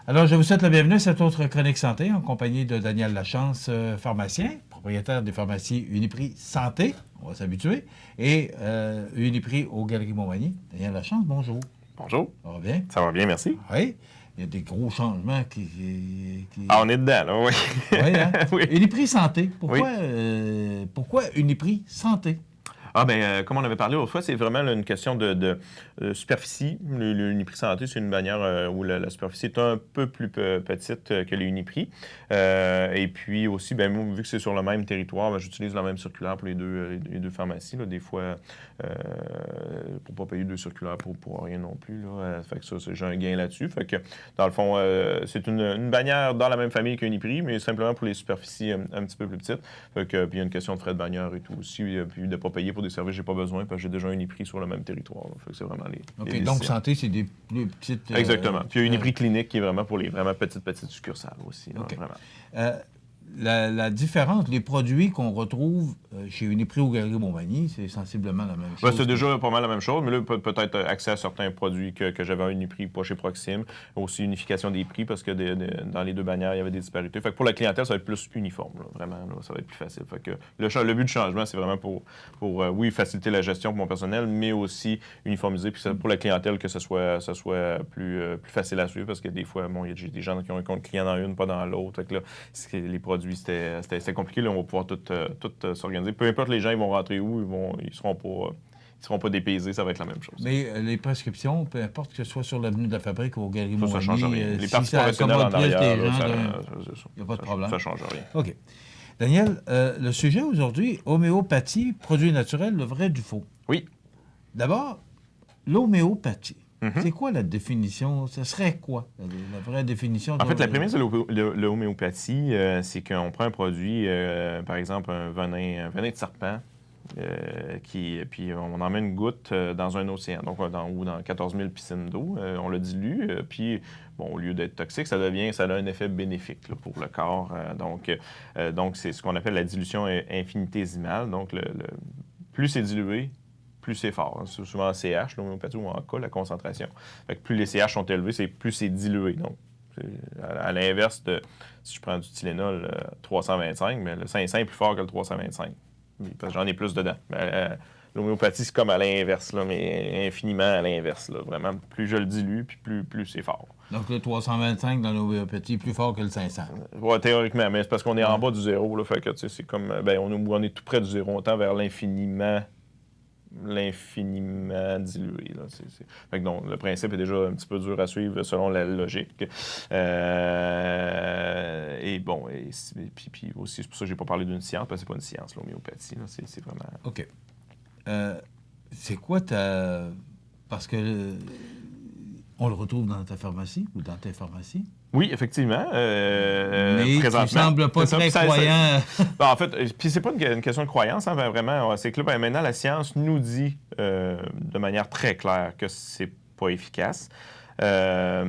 Alors, je vous souhaite la bienvenue à cette autre chronique santé en compagnie de Daniel Lachance, pharmacien, propriétaire des pharmacies Uniprix Santé, on va s'habituer, et Uniprix aux Galeries Montmagny. Daniel Lachance, bonjour. Bonjour. Ça va bien? Ça va bien, merci. Oui. Il y a des gros changements Ah, on est dedans, là, oui. Oui, hein? Oui. Uniprix Santé. Oui. Pourquoi Uniprix Santé? Ah, bien, comme on avait parlé autrefois, c'est vraiment là, une question de superficie. Le Uniprix Santé, c'est une bannière où la superficie est un peu plus petite que les Uniprix. Et puis aussi, ben, moi, vu que c'est sur le même territoire, ben, j'utilise la même circulaire pour les deux pharmacies. Là, des fois, pour ne pas payer deux circulaires pour rien non plus. Là. Fait que ça, j'ai un gain là-dessus. Fait que, dans le fond, c'est une bannière dans la même famille qu'Uniprix, mais simplement pour les superficies un petit peu plus petites. Fait que, puis il y a une question de frais de bannière et tout aussi, puis de ne pas payer pour des services que j'ai pas besoin, parce que j'ai déjà un Uniprix sur le même territoire. Là. Fait que c'est vraiment OK, les donc santé, c'est des plus petites... Exactement. Puis il y a Uniprix clinique qui est vraiment pour les vraiment petites succursales aussi. Là, OK. vraiment. La différence, les produits qu'on retrouve chez Uniprix ou Galeries Montmagny, c'est sensiblement la même chose. Ben, c'est déjà pas mal la même chose, mais là, peut-être accès à certains produits que j'avais à Uniprix, pas chez Proxime. Aussi, unification des prix, parce que dans les deux bannières, il y avait des disparités. Fait que pour la clientèle, ça va être plus uniforme, là, vraiment. Là, ça va être plus facile. Fait que le but du changement, c'est vraiment pour oui, faciliter la gestion pour mon personnel, mais aussi uniformiser, puis pour la clientèle, que ce soit plus facile à suivre, parce que des fois, bon, il y a des gens qui ont un compte client dans une, pas dans l'autre. Fait que là, les produits, c'était compliqué. Là, on va pouvoir tout s'organiser. Peu importe les gens, ils vont rentrer où, ils seront pas dépaysés, ça va être la même chose. Mais les prescriptions, peu importe que ce soit sur l'avenue de la Fabrique ou aux Galeries Ça Montmagny, change rien. Les parties si ça professionnelles en accommode plus arrière, des gens, il n'y a pas de problème. Ça change rien. OK. Daniel, le sujet aujourd'hui, homéopathie, produit naturel, le vrai du faux. Oui. D'abord, l'homéopathie. Mm-hmm. C'est quoi la définition? Ce serait quoi, la vraie définition? En fait, la prémisse de l'homéopathie, c'est qu'on prend un produit, par exemple un venin de serpent, puis on en met une goutte dans un océan, donc dans 14 000 piscines d'eau, on le dilue, puis bon, au lieu d'être toxique, ça a un effet bénéfique là, pour le corps. Donc, c'est ce qu'on appelle la dilution infinitésimale. Donc, plus c'est dilué, plus c'est fort. C'est souvent en CH, l'homéopathie, ou en K, la concentration. Fait que plus les CH sont élevés, plus c'est dilué. Donc, à l'inverse de, si je prends du Tylenol 325, mais le 500 est plus fort que le 325. Parce que j'en ai plus dedans. L'homéopathie, c'est comme à l'inverse, là, mais infiniment à l'inverse. Là. Vraiment, plus je le dilue, puis plus c'est fort. Donc, le 325 dans l'homéopathie est plus fort que le 500. Ouais, théoriquement, mais c'est parce qu'on est en bas du zéro. Là, fait que c'est comme, on est tout près du zéro. On tend vers l'infiniment dilué. Là. Fait que donc, le principe est déjà un petit peu dur à suivre selon la logique. Et bon, puis aussi, c'est pour ça que je n'ai pas parlé d'une science, parce que c'est pas une science, l'homéopathie. Là. C'est vraiment... OK. C'est quoi ta... Parce que on le retrouve dans ta pharmacie ou dans tes pharmacies? Oui, effectivement. Mais présentement, tu sembles pas très croyant. En fait, puis c'est pas une question de croyance, hein, vraiment. C'est que là, maintenant, la science nous dit de manière très claire que c'est pas efficace. Il y a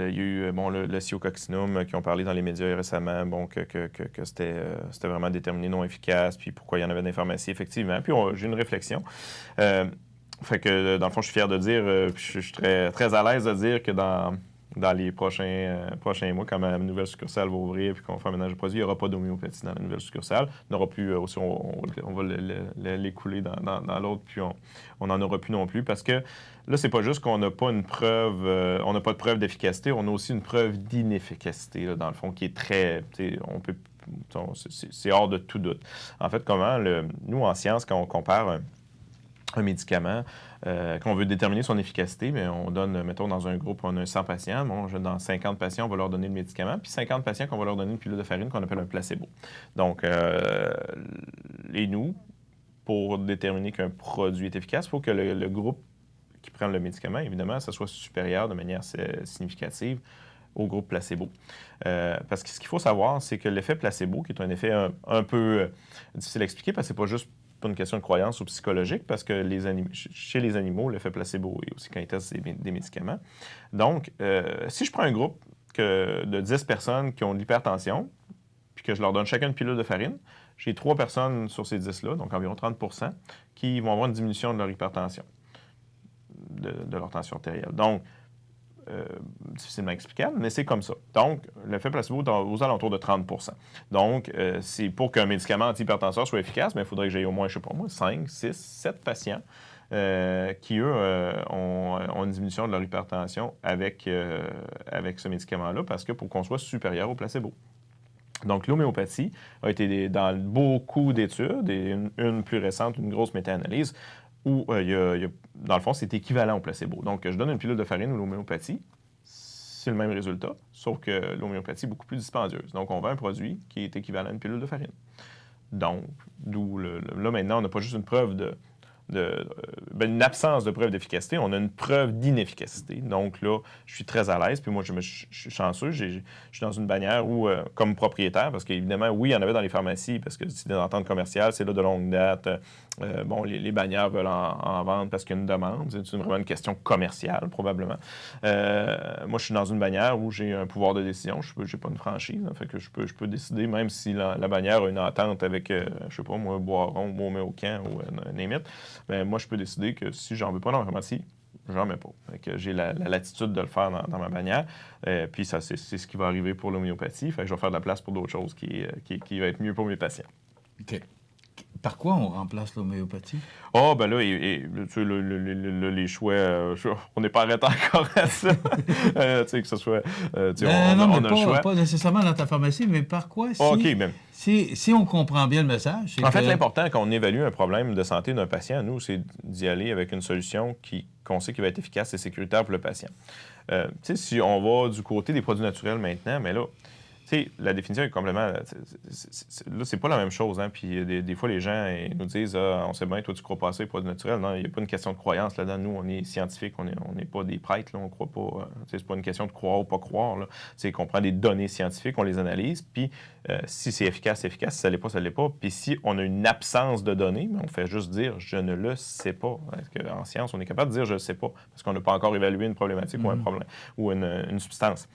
eu le Cyaococcinum qui ont parlé dans les médias récemment, bon, que c'était vraiment déterminé non efficace, puis pourquoi il y en avait dans les pharmacies, effectivement. Puis j'ai une réflexion. Fait que, dans le fond, je suis fier de dire, puis je suis très, très à l'aise de dire que dans les prochains mois, quand ma nouvelle succursale va ouvrir puis qu'on va faire ménage de produits, il n'y aura pas d'homéopathie dans la nouvelle succursale. On n'aura plus aussi, on va l'écouler dans l'autre, puis on n'en aura plus non plus. Parce que là, c'est pas juste qu'on n'a pas une preuve, on n'a pas de preuve d'efficacité, on a aussi une preuve d'inefficacité, là, dans le fond, qui est très. C'est hors de tout doute. En fait, nous, en science, quand on compare un médicament, quand on veut déterminer son efficacité, mais on donne, mettons, dans un groupe, on a 100 patients. Bon, dans 50 patients, on va leur donner le médicament, puis 50 patients qu'on va leur donner une pilule de farine qu'on appelle un placebo. Donc, et nous, pour déterminer qu'un produit est efficace, il faut que le groupe qui prend le médicament, évidemment, ça soit supérieur de manière significative au groupe placebo. Parce que ce qu'il faut savoir, c'est que l'effet placebo, qui est un effet un peu difficile à expliquer, parce que c'est pas juste pas une question de croyance ou psychologique, parce que chez les animaux, l'effet placebo est aussi quand ils testent des médicaments. Donc, si je prends un groupe de 10 personnes qui ont de l'hypertension, puis que je leur donne chacun une pilule de farine, j'ai 3 personnes sur ces 10-là, donc environ 30 % qui vont avoir une diminution de leur hypertension, de leur tension artérielle. Donc, difficilement explicable, mais c'est comme ça. Donc, l'effet placebo est aux alentours de 30 %. Donc, c'est pour qu'un médicament antihypertenseur soit efficace, mais il faudrait que j'aie au moins, je ne sais pas moi, 5, 6, 7 patients qui, eux, ont une diminution de leur hypertension avec ce médicament-là, parce que pour qu'on soit supérieur au placebo. Donc, l'homéopathie a été dans beaucoup d'études, et une plus récente, une grosse méta-analyse, où dans le fond, c'est équivalent au placebo. Donc, je donne une pilule de farine ou l'homéopathie, c'est le même résultat, sauf que l'homéopathie est beaucoup plus dispendieuse. Donc, on vend un produit qui est équivalent à une pilule de farine. Donc, là, maintenant, on n'a pas juste une preuve une absence de preuve d'efficacité, on a une preuve d'inefficacité. Donc là, je suis très à l'aise. Puis moi, je suis chanceux. Je suis dans une bannière où, comme propriétaire, parce qu'évidemment, oui, il y en avait dans les pharmacies, parce que c'est des ententes commerciales, c'est là de longue date. Les bannières veulent en vendre parce qu'il y a une demande. C'est vraiment une question commerciale, probablement. Moi, je suis dans une bannière où j'ai un pouvoir de décision. Je n'ai pas une franchise. Fait que je peux décider, même si la bannière a une entente avec, je ne sais pas, moi, Boiron, Beaumais-Aucamp ou Némite. Ben, moi, je peux décider que si j'en veux pas dans la pharmacie, j'en mets pas. Fait que j'ai la latitude de le faire dans ma bannière. Puis ça, c'est ce qui va arriver pour l'homéopathie. Fait que je vais faire de la place pour d'autres choses qui va être mieux pour mes patients. OK. Par quoi on remplace l'homéopathie? Ah, ben là, tu sais, les choix, on n'est pas arrêté encore à ça. Tu sais, que ce soit. Non, mais pas nécessairement dans ta pharmacie, mais par quoi? Si on comprend bien le message. En fait, l'important quand on évalue un problème de santé d'un patient, nous, c'est d'y aller avec une solution qu'on sait qui va être efficace et sécuritaire pour le patient. Tu sais, si on va du côté des produits naturels maintenant, mais là, tu sais, la définition est complètement. Là, c'est pas la même chose. Hein? Puis des fois, les gens nous disent on sait bien, toi, tu crois pas assez aux produits naturels. Non, il n'y a pas une question de croyance là-dedans. Nous, on est scientifiques, on n'est pas des prêtres. Là, on croit pas. C'est pas une question de croire ou pas croire. C'est qu'on prend des données scientifiques, on les analyse. Puis si c'est efficace, c'est efficace. Si ça l'est pas, ça l'est pas. Puis si on a une absence de données, on fait juste dire je ne le sais pas. Parce qu'en science, on est capable de dire je ne sais pas. Parce qu'on n'a pas encore évalué une problématique ou un problème ou une substance.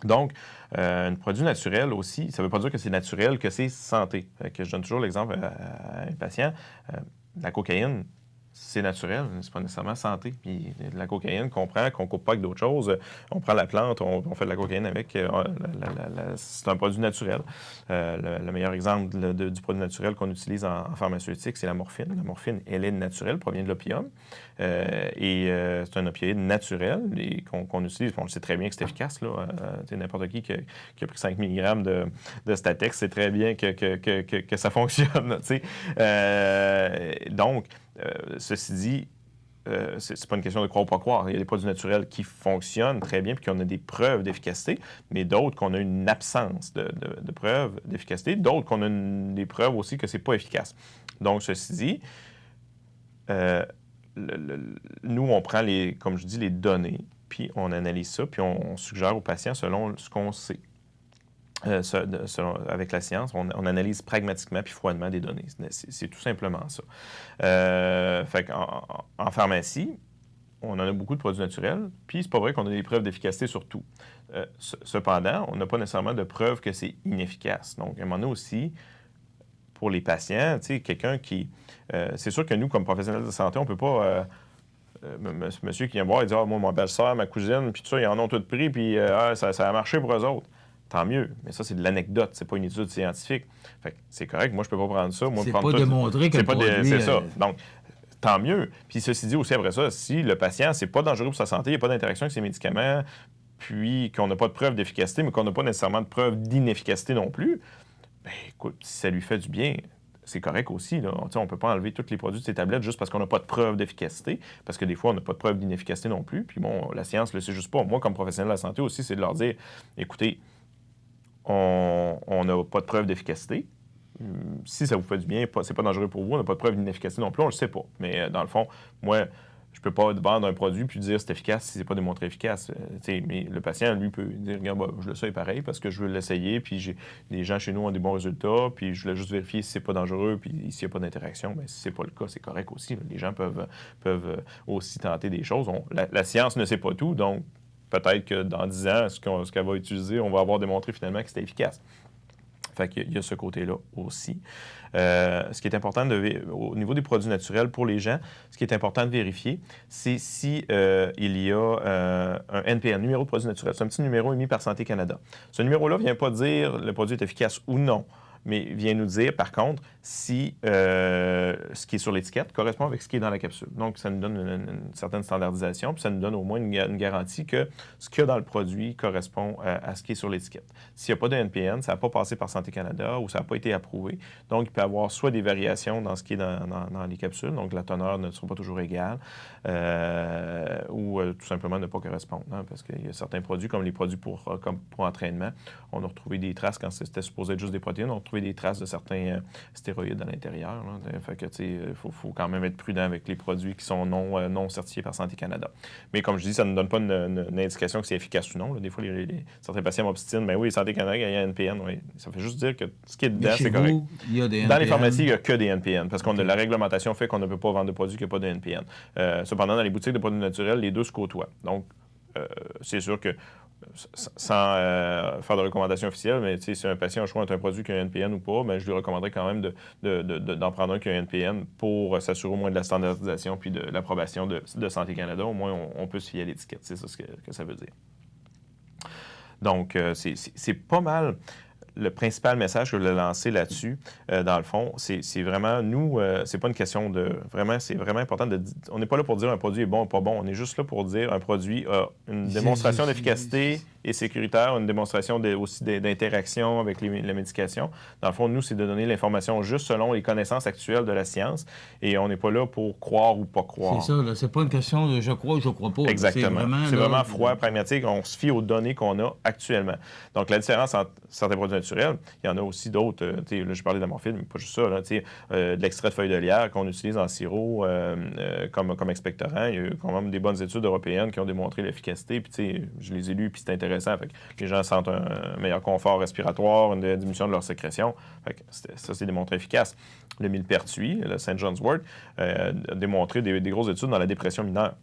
Donc, un produit naturel aussi, ça ne veut pas dire que c'est naturel, que c'est santé. Je donne toujours l'exemple à un patient. La cocaïne, c'est naturel, c'est pas nécessairement santé. Puis de la cocaïne qu'on prend, qu'on ne coupe pas avec d'autres choses, on prend la plante, on fait de la cocaïne avec, c'est un produit naturel. Le meilleur exemple du produit naturel qu'on utilise en pharmaceutique, c'est la morphine. La morphine, elle est naturelle, provient de l'opium. C'est un opioïde naturel et qu'on utilise. On sait très bien que c'est efficace. N'importe qui a pris 5 mg de Statex sait très bien que ça fonctionne. Donc, ceci dit, c'est pas une question de croire ou pas croire. Il y a des produits naturels qui fonctionnent très bien puis qu'on a des preuves d'efficacité, mais d'autres qu'on a une absence de preuves d'efficacité, d'autres qu'on a des preuves aussi que c'est pas efficace. Donc, ceci dit, nous, on prend, comme je dis, les données, puis on analyse ça, puis on suggère aux patients selon ce qu'on sait. Avec la science, on analyse pragmatiquement puis froidement des données. C'est tout simplement ça. Fait en pharmacie, on en a beaucoup de produits naturels, puis c'est pas vrai qu'on a des preuves d'efficacité sur tout. Cependant, on n'a pas nécessairement de preuves que c'est inefficace. Donc, à un moment donné aussi, pour les patients, tu sais, quelqu'un qui... c'est sûr que nous, comme professionnels de santé, on peut pas... monsieur qui vient me voir, il dit « Ah, moi, ma belle-sœur, ma cousine, puis tout ça, ils en ont tout pris, puis ça a marché pour eux autres. » Tant mieux. Mais ça, c'est de l'anecdote. C'est pas une étude scientifique. Fait que c'est correct. Moi, je peux pas prendre ça. Moi, c'est pas démontré que c'est ça. Donc, tant mieux. Puis ceci dit aussi, après ça, si le patient, c'est pas dangereux pour sa santé, il n'y a pas d'interaction avec ses médicaments, puis qu'on n'a pas de preuve d'efficacité, mais qu'on n'a pas nécessairement de preuve d'inefficacité non plus, bien, écoute, si ça lui fait du bien, c'est correct aussi. Là. On ne peut pas enlever tous les produits de ces tablettes juste parce qu'on n'a pas de preuve d'efficacité, parce que des fois, on n'a pas de preuve d'inefficacité non plus. Puis bon, la science ne le sait juste pas. Moi, comme professionnel de la santé aussi, c'est de leur dire, écoutez, on n'a pas de preuve d'efficacité. Si ça vous fait du bien, c'est pas dangereux pour vous, on n'a pas de preuve d'inefficacité non plus, on le sait pas. Mais dans le fond, moi, je peux pas vendre un produit puis dire c'est efficace si c'est pas démontré efficace. Mais le patient, lui, peut dire regarde, je le sais pareil parce que je veux l'essayer, puis les gens chez nous ont des bons résultats, puis je voulais juste vérifier si c'est pas dangereux, puis s'il n'y a pas d'interaction, bien, si c'est pas le cas, c'est correct aussi. Là. Les gens peuvent aussi tenter des choses. La science ne sait pas tout, donc peut-être que dans 10 ans, ce qu'elle va utiliser, on va avoir démontré finalement que c'était efficace. Fait qu'il y a ce côté-là aussi. Ce qui est important au niveau des produits naturels pour les gens, ce qui est important de vérifier, c'est si il y a un NPN, numéro de produit naturel. C'est un petit numéro émis par Santé Canada. Ce numéro-là ne vient pas dire le produit est efficace ou non, mais vient nous dire, par contre, si ce qui est sur l'étiquette correspond avec ce qui est dans la capsule. Donc, ça nous donne une certaine standardisation, puis ça nous donne au moins une garantie que ce qu'il y a dans le produit correspond à ce qui est sur l'étiquette. S'il n'y a pas de NPN, ça n'a pas passé par Santé Canada ou ça n'a pas été approuvé. Donc, il peut y avoir soit des variations dans ce qui est dans les capsules, donc la teneur ne sera pas toujours égale, ou tout simplement ne pas correspondre. Hein, parce qu'il y a certains produits, comme les produits pour entraînement, on a retrouvé des traces quand c'était supposé être juste des protéines, on a retrouvé des traces de certains stéroïdes à l'intérieur. Fait que, il faut quand même être prudent avec les produits qui sont non certifiés par Santé Canada. Mais comme je dis, ça ne donne pas une indication que c'est efficace ou non. Là. Des fois, certains patients m'obstinent, mais oui, Santé Canada, il y a un NPN. Oui. Ça fait juste dire que ce qui est dedans, c'est correct. Il y a des NPN. Dans les pharmacies, il n'y a que des NPN, parce que la réglementation fait qu'on ne peut pas vendre de produits qui n'ont pas de NPN. Cependant, dans les boutiques de produits naturels, les deux se côtoient. Donc, c'est sûr que sans faire de recommandations officielles, mais si un patient a choisi un produit qui a un NPN ou pas, bien, je lui recommanderais quand même d'en prendre un qui a un NPN pour s'assurer au moins de la standardisation puis de l'approbation de Santé Canada. Au moins, on peut se fier à l'étiquette. C'est ça ce que ça veut dire. Donc, c'est pas mal. Le principal message que je voulais lancer là-dessus, dans le fond, c'est vraiment, nous, c'est pas une question de... Vraiment, c'est vraiment important de... On n'est pas là pour dire un produit est bon ou pas bon. On est juste là pour dire un produit a une démonstration d'efficacité et sécuritaire, une démonstration aussi d'interaction avec la médication. Dans le fond, nous, c'est de donner l'information juste selon les connaissances actuelles de la science et on n'est pas là pour croire ou pas croire. C'est ça, là. C'est pas une question de je crois ou je crois pas. Exactement. C'est vraiment froid, pragmatique. On se fie aux données qu'on a actuellement. Donc, la différence entre certains produits naturels, il y en a aussi d'autres. Là, je parlais de mon film, mais pas juste ça. Là, de l'extrait de feuilles de lierre qu'on utilise en sirop comme expectorant. Il y a eu quand même des bonnes études européennes qui ont démontré l'efficacité. Puis, je les ai lues, puis c'est intéressant. Fait que les gens sentent un meilleur confort respiratoire, une diminution de leur sécrétion. Fait que ça, c'est démontré efficace. Le millepertuis, le St. John's Wort, a démontré des grosses études dans la dépression mineure.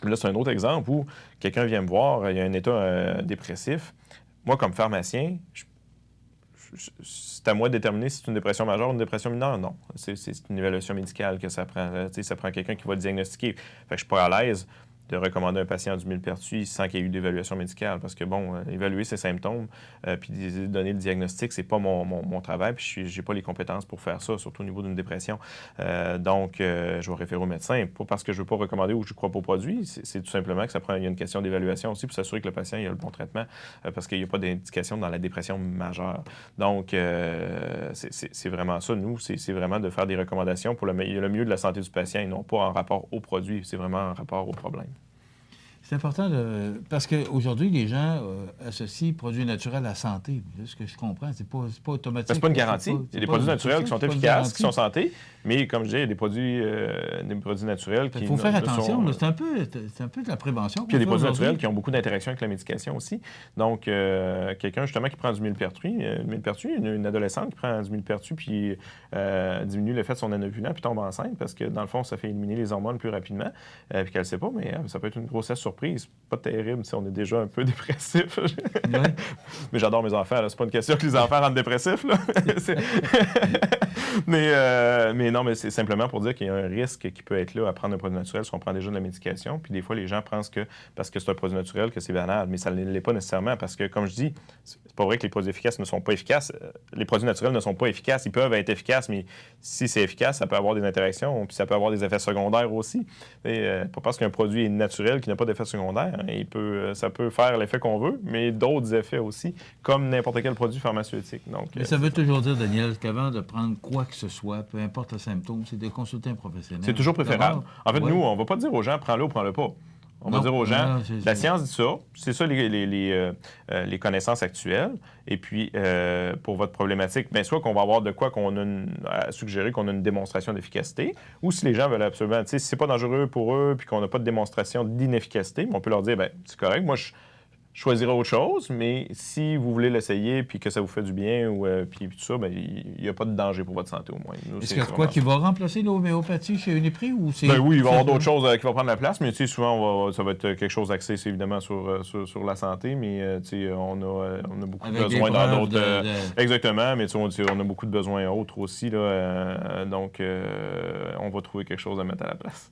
Là, c'est un autre exemple où quelqu'un vient me voir, il y a un état dépressif. Moi, comme pharmacien, c'est à moi de déterminer si c'est une dépression majeure ou une dépression mineure. Non. C'est une évaluation médicale que ça prend. Ça prend quelqu'un qui va le diagnostiquer. Fait que je ne suis pas à l'aise de recommander un patient du millepertuis sans qu'il y ait eu d'évaluation médicale. Parce que, évaluer ses symptômes puis donner le diagnostic, c'est pas mon travail. Puis j'ai pas les compétences pour faire ça, surtout au niveau d'une dépression. Donc, je vais référer au médecin. Pas parce que je veux pas recommander ou que je crois pas au produit. C'est tout simplement que il y a une question d'évaluation aussi pour s'assurer que le patient il a le bon traitement parce qu'il n'y a pas d'indication dans la dépression majeure. Donc, c'est vraiment ça. Nous, c'est vraiment de faire des recommandations pour le mieux de la santé du patient et non pas en rapport au produit. C'est vraiment en rapport au problème. C'est important parce qu'aujourd'hui, les gens associent produits naturels à santé. Ce que je comprends, c'est pas automatique. C'est pas une garantie. Il y a des produits naturels qui sont efficaces, qui sont santé, mais comme je dis, il y a des produits naturels qui... Il faut faire attention. C'est un peu de la prévention. Puis il y a des produits naturels qui ont beaucoup d'interaction avec la médication aussi. Donc, quelqu'un justement qui prend du millepertuis, une adolescente qui prend du millepertuis puis diminue l'effet de son anovulant puis tombe enceinte parce que dans le fond, ça fait éliminer les hormones plus rapidement puis qu'elle ne sait pas, mais ça peut être une grossesse surprise. Pas terrible si on est déjà un peu dépressif. Ouais. Mais j'adore mes enfants. C'est pas une question que les enfants rendent dépressifs. Là. mais non, mais c'est simplement pour dire qu'il y a un risque qui peut être là à prendre un produit naturel si on prend déjà de la médication. Puis des fois, les gens pensent que parce que c'est un produit naturel que c'est banal, mais ça ne l'est pas nécessairement parce que, comme je dis, c'est pas vrai que les produits efficaces ne sont pas efficaces. Les produits naturels ne sont pas efficaces. Ils peuvent être efficaces, mais si c'est efficace, ça peut avoir des interactions, puis ça peut avoir des effets secondaires aussi. Pas parce qu'un produit est naturel qu'il n'a pas d'effet secondaire. Ça peut faire l'effet qu'on veut, mais d'autres effets aussi, comme n'importe quel produit pharmaceutique. Donc, mais ça veut toujours dire, Daniel, qu'avant de prendre quoi que ce soit, peu importe le symptôme, c'est de consulter un professionnel. C'est toujours préférable. En fait, nous, on ne va pas dire aux gens, prends-le ou prends-le pas. On va dire aux gens, la science dit ça, c'est ça les connaissances actuelles. Et puis, pour votre problématique, bien, soit qu'on va avoir de quoi qu'on a suggéré qu'on a une démonstration d'efficacité, ou si les gens veulent absolument, tu sais, si c'est pas dangereux pour eux, puis qu'on n'a pas de démonstration d'inefficacité, on peut leur dire, bien, c'est correct, moi, choisirai autre chose, mais si vous voulez l'essayer puis que ça vous fait du bien ou puis tout ça, ben, il n'y a pas de danger pour votre santé au moins. Nous, Est-ce qu'il y a quoi qui va remplacer l'homéopathie chez Uniprix ou c'est... Ben oui, il va y avoir d'autres choses qui vont prendre la place, mais tu sais, souvent, ça va être quelque chose axé, c'est évidemment, sur la santé, mais tu sais, on a beaucoup de Avec besoins dans des d'autres... preuves Exactement, mais tu sais, on a beaucoup de besoins autres aussi, là, donc on va trouver quelque chose à mettre à la place.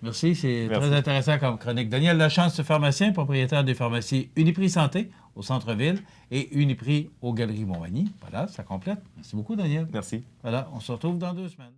Merci, c'est Merci. très intéressant comme chronique. Daniel Lachance, pharmacien, propriétaire des pharmacies Uniprix Santé au centre-ville et Uniprix aux Galeries Montmagny. Voilà, ça complète. Merci beaucoup, Daniel. Merci. Voilà, on se retrouve dans 2 semaines.